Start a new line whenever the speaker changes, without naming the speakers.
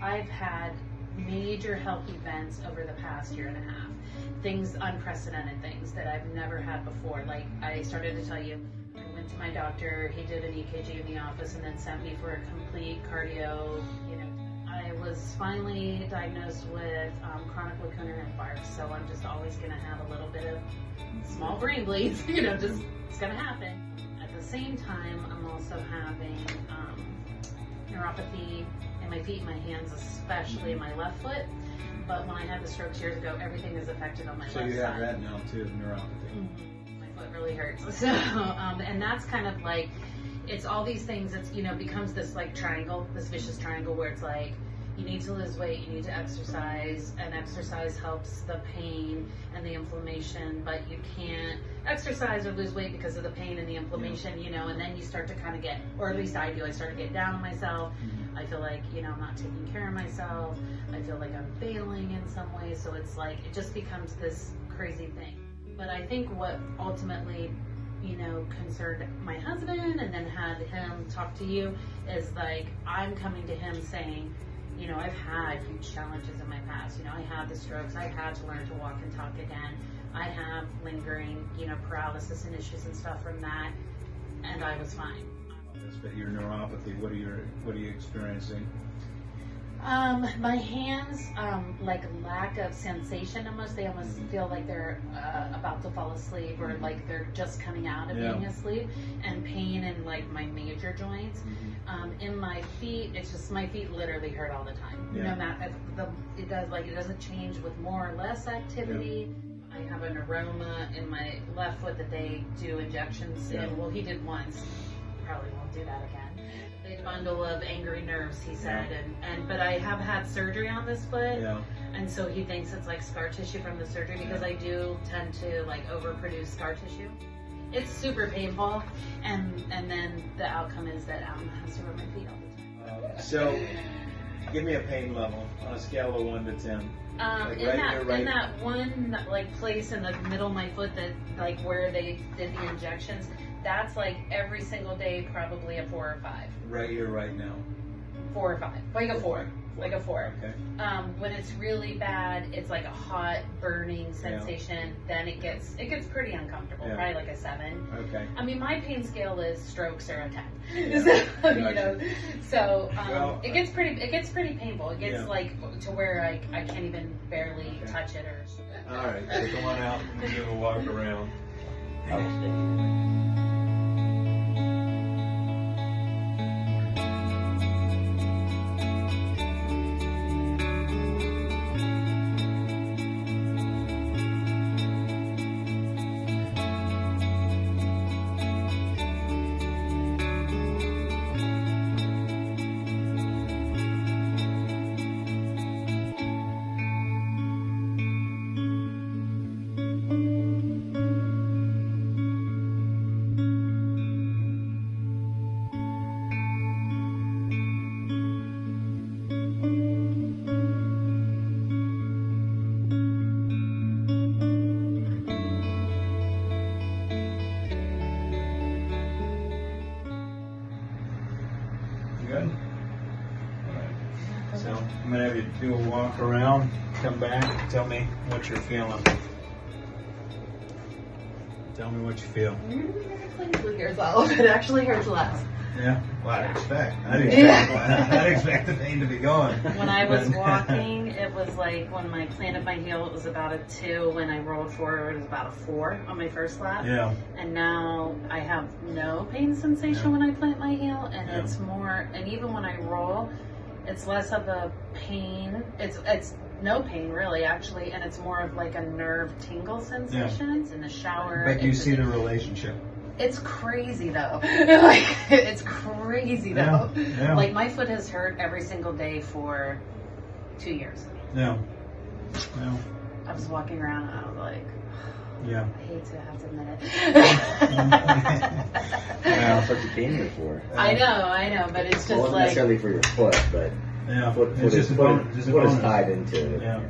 I've had major health events over the past year and a half. Things, unprecedented things that I've never had before. Like I started to tell you, I went to my doctor, he did an EKG in the office and then sent me for a complete cardio, I was finally diagnosed with chronic lacunar infarct, so I'm just always going to have a little bit of small brain bleeds, just it's going to happen. At the same time, I'm also having neuropathy in my feet and my hands, especially in my left foot. But when I had the strokes years ago, everything is affected on my left side.
So you have that now too, neuropathy.
Mm-hmm. My foot really hurts. So, and that's kind of like, it's all these things, it's, becomes this like triangle, this vicious triangle where it's like, you need to lose weight, you need to exercise, and exercise helps the pain and the inflammation, but you can't exercise or lose weight because of the pain and the inflammation, and then you start to kind of get, or at least I do, I start to get down on myself. Mm-hmm. I feel like, I'm not taking care of myself. I feel like I'm failing in some ways, so it's like, it just becomes this crazy thing. But I think what ultimately, concerned my husband and then had him talk to you is like, I'm coming to him saying, I've had huge challenges in my past. I had the strokes. I had to learn to walk and talk again. I have lingering, paralysis and issues and stuff from that, and I was fine.
But your neuropathy, what are you experiencing?
My hands, like lack of sensation almost. They almost feel like they're about to fall asleep or like they're just coming out of being asleep, and pain in like my major joints. In my feet, it's just my feet literally hurt all the time. No matter it doesn't change with more or less activity. I have an aroma in my left foot that they do injections in. Well, he did once. Probably won't do that again. Big bundle of angry nerves, he said, but I have had surgery on this foot, and so he thinks it's like scar tissue from the surgery because I do tend to like overproduce scar tissue. It's super painful, and then the outcome is that Alan has to rub my feet all the time.
So, give me a pain level on a scale of 1 to 10.
In that one like place in the middle of my foot that like where they did the injections, that's like every single day probably a 4 or 5.
Right here, right now.
4 or 5, like a 4. Like a 4.
Okay.
When it's really bad, it's like a hot burning sensation. Then it gets pretty uncomfortable. Probably like a 7.
Okay.
I mean, my pain scale is strokes are a 10. It gets pretty painful. It gets like to where I can't even barely touch it or.
All right, so come on out and give a walk around. Good. All right. So I'm gonna have you do a walk around, come back, tell me what you're feeling. Tell me what you feel.
It hurts all. It actually hurts less.
Yeah, well, I'd expect the pain to be gone.
When I was walking, it was like when I planted my heel, it was about a 2. When I rolled forward, it was about a 4 on my first lap.
Yeah.
And now I have no pain sensation when I plant my heel, and it's more. And even when I roll, it's less of a pain. It's no pain really, actually, and it's more of like a nerve tingle sensation in the shower.
But you see the relationship.
It's crazy though. It's crazy though.
Yeah.
Like my foot has hurt every single day for 2 years.
Yeah.
I was walking around and I was like, I hate to have to admit it.
That's what you came here for.
I know, but it's just
well, not
like
necessarily for your foot, but foot is tied into it.
Yeah.